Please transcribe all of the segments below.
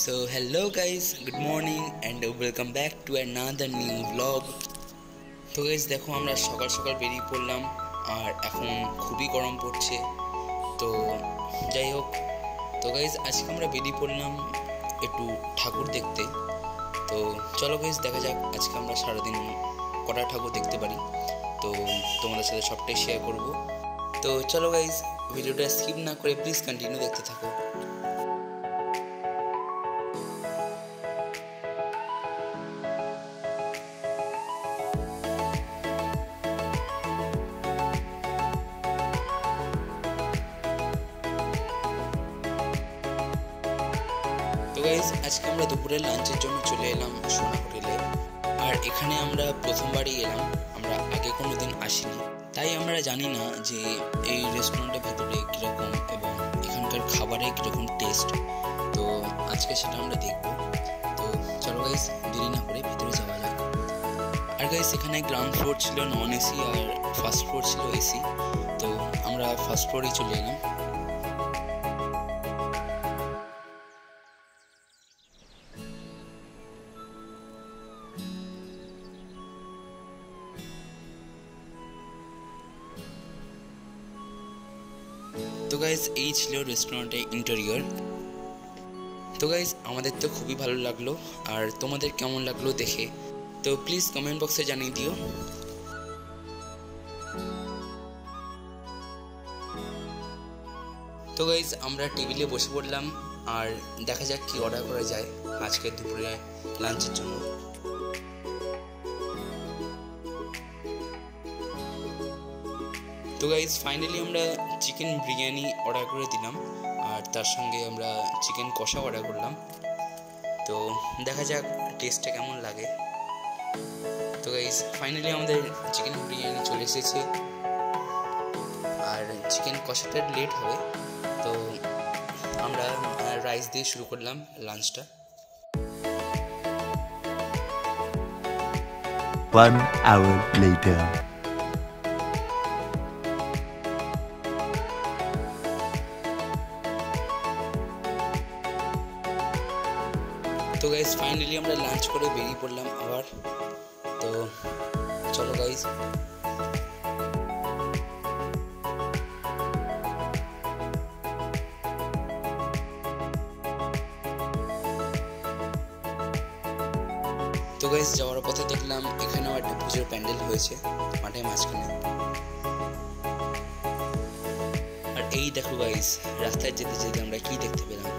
So hello guys, good morning and welcome back to another new vlog. তো guys দেখো আমরা সকাল সকাল বেরিয়ে পড়লাম আর এখন খুবই গরম পড়ছে। তো যাই হোক, তো গাইস আজকে আমরা বেরিয়ে পড়লাম একটু ঠাকুর দেখতে। তো চলো গাইস দেখা যাক আজকে আমরা সারাদিন কটা ঠাকুর দেখতে পারি। তো তোমাদের সাথে সবটাই শেয়ার করব। তো চলো গাইস ভিডিওটা স্কিপ না করে প্লিজ কন্টিনিউ দেখতে থাকো। তো গাইস আজকে আমরা দুপুরের লাঞ্চের জন্য চলে এলাম সোনা হোটেলে। আর এখানে আমরা প্রথমবারই এলাম, আমরা আগে কোনোদিন আসিনি, তাই আমরা জানি না যে এই রেস্টুরেন্টের ভেতরে কীরকম এবং এখানকার খাবারের কীরকম টেস্ট। তো আজকে সেটা আমরা দেখব। তো চলো গাইস দেরি না করে ভেতরে যাওয়া যাক। আর গাইস এখানে গ্রাউন্ড ফ্লোর ছিল নন এসি আর ফার্স্ট ফ্লোর ছিল এসি। তো আমরা ফার্স্ট ফ্লোরেই চলে এলাম। তো গাইস এই ছিল রেস্টুরেন্টের ইন্টেরিয়র। তো গাইস আমাদের তো খুবই ভালো লাগলো, আর তোমাদের কেমন লাগলো দেখে তো প্লিজ কমেন্ট বক্সে জানিয়ে দিও। তো গাইস আমরা টেবিলে বসে পড়লাম আর দেখা যাক কি অর্ডার করা যায় আজকে দুপুরে লাঞ্চের জন্য। তো গাইস ফাইনালি আমরা চিকেন বিরিয়ানি অর্ডার করে দিলাম আর তার সঙ্গে আমরা চিকেন কষা অর্ডার করলাম। তো দেখা যাক টেস্টটা কেমন লাগে। তো গাইস ফাইনালি আমাদের চিকেন বিরিয়ানি চলে এসেছে আর চিকেন কষাটা লেট হবে। তো আমরা রাইস দিয়ে শুরু করলাম লাঞ্চটা। 1 hour later. তো গাইস ফাইনালি আমরা লাঞ্চ করে বেরিয়ে পড়লাম আবার। তো চলো গাইস তো গাইস যাওয়ার পথে দেখলাম এখানেও একটা পুজোর প্যান্ডেল হয়েছে মাঠের মাঝখানে। আর এই দেখো গাইস রাস্তায় যেতে যেতে আমরা কি দেখতে পেলাম।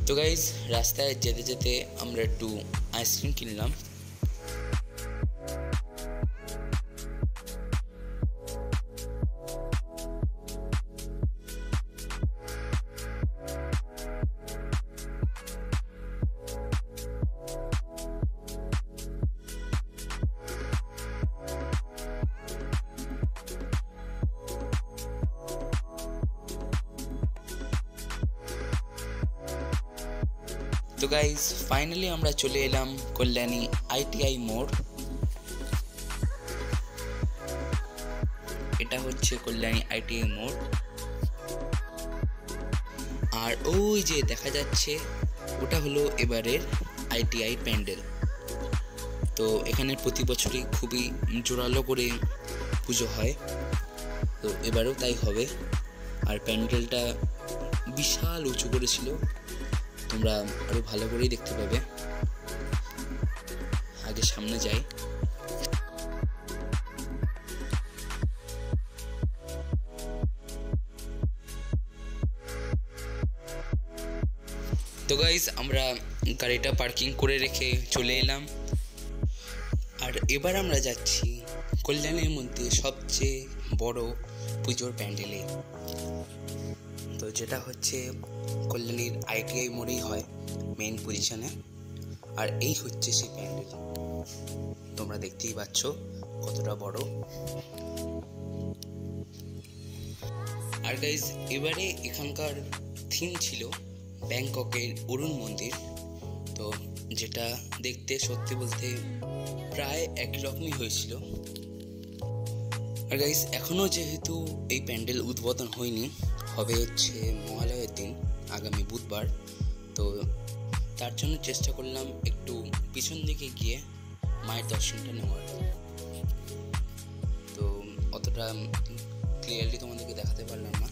তো গাইস রাস্তায় যেতে যেতে আমরা একটু আইসক্রিম কিনলাম। তো গাইস ফাইনালি আমরা চলে এলাম কল্যাণী ITI মোড়। এটা হচ্ছে কল্যাণী ITI মোড়। আর ওই যে দেখা যাচ্ছে ওটা হলো এবারের ITI প্যান্ডেল। তো এখানে প্রতি বছরই খুবই জোরালো করে পুজো হয়, তো এবারেও তাই হবে। আর প্যান্ডেলটা বিশাল উঁচু করেছিল, তোমরা আরও ভালো করেই দেখতে পাবে। আগে সামনে যাই। তো গাইস, আমরা গাড়িটা পার্কিং করে রেখে চলে এলাম। আর এবার আমরা যাচ্ছি কল্যাণের মধ্যে সবচেয়ে বড় পুজোর প্যান্ডেলে, তো যেটা হচ্ছে কল্যাণীর ITI মোড়েই হয়, মেইন পজিশনে। আর এই হচ্ছে সেই প্যান্ডেল, তোমরা দেখতেই পাচ্ছ কতটা বড়। আর গাইস, এবারে এখানকার থিম ছিল ব্যাংককের অরুণ মন্দির, তো যেটা দেখতে সত্যি বলতে প্রায় একই রকমই হয়েছিল। আর গাইস, এখনও যেহেতু এই প্যান্ডেল উদ্বোধন হয়নি, হবে হচ্ছে মহালয়ের দিন, আগামী বুধবার, তো তার জন্য চেষ্টা করলাম একটু পিছন দিকে গিয়ে মায়ের দর্শনটা নেওয়ার। তো অতটা ক্লিয়ারলি তোমাদেরকে দেখাতে পারলাম না।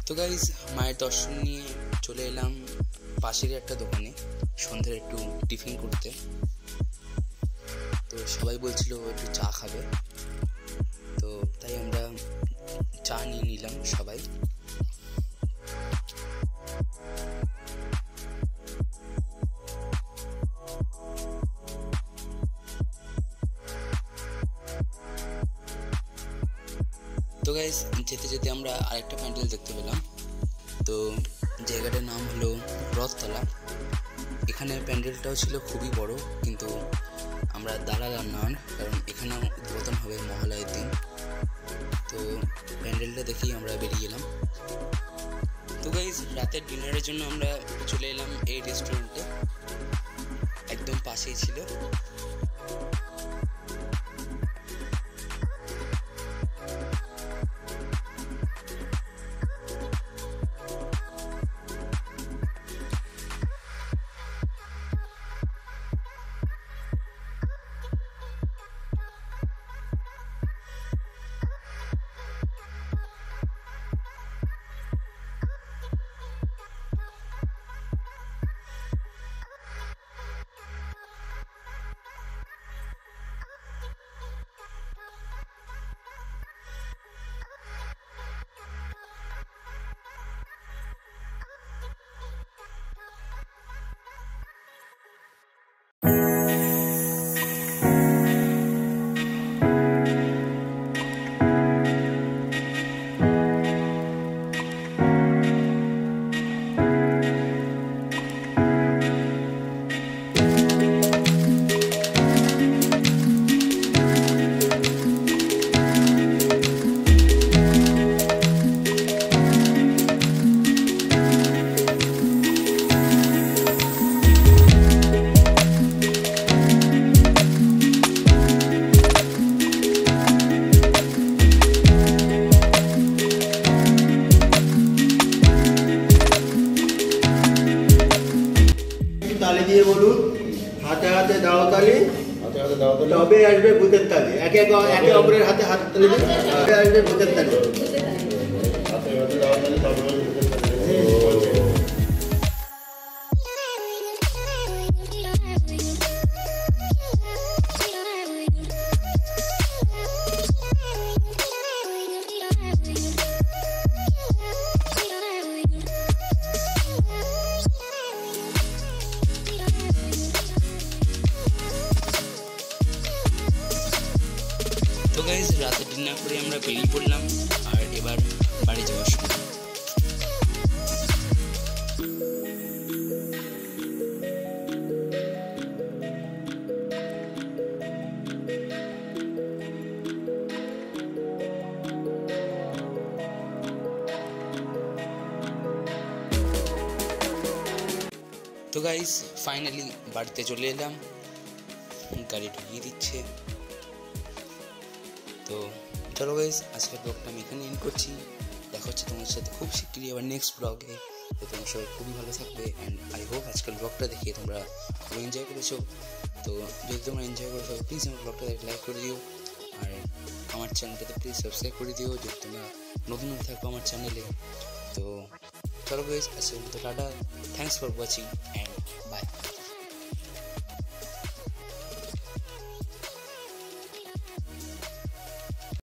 তো গাইস, মায়ের দর্শন নিয়ে চলে এলাম পাশের একটা দোকানে সন্ধ্যার একটু টিফিন করতে। তো সবাই বলছিল একটু চা খাবে, তো তাই আমরা চা নিয়ে নিলাম সবাই। তো গাইস, যেতে যেতে আমরা আরেকটা প্যান্ডেল দেখতে পেলাম। তো জায়গাটার নাম হলো রথতলা। এখানে প্যান্ডেলটাও ছিল খুবই বড়, কিন্তু আমরা দাঁড়ালাম না, কারণ এখানেও উদ্বোধন হবে মহালয়ের দিন। তো প্যান্ডেলটা দেখেই আমরা বেরিয়ে গেলাম। তো গাইস, রাতের ডিনারের জন্য আমরা চলে এলাম এই রেস্টুরেন্টে, একদম পাশেই ছিল। তালি দিয়ে বলুন, হাতে হাতে দাও তালি, তবে আসবে ভূতের তালি। একে একে অপরের হাতে হাত তালি দিন, তবে আসবে ভূতের তালি। তো গাইজ, রাতে ডিনার করে আমরা বেরিয়ে পড়লাম, আর এবার বাড়ি যাওয়ার সময়। তো গাইজ, ফাইনালি বাড়িতে চলে এলাম, গাড়ি ঢুকিয়ে দিচ্ছে। তো চলো গাইজ, আজকের ব্লগটা আমি এখানে এন্ড করছি। দেখা হচ্ছে তোমার সাথে খুব শিগগিরই আবার নেক্সট ব্লগে। তো তোমরা সবাই খুবই ভালো থাকবে অ্যান্ড আই হোপ আজকাল ব্লগটা দেখে তোমরা খুব এনজয় করেছো। তো যদি তোমরা এনজয় করে থাকো প্লিজ আমার ব্লগটা লাইক করে দিও, আর আমার চ্যানেলটাতে প্লিজ সাবস্ক্রাইব করে দিও যদি তোমরা নতুন থাকো আমার চ্যানেলে। তো চলো গাইস, আজকের মতো tata, thanks for watching and by.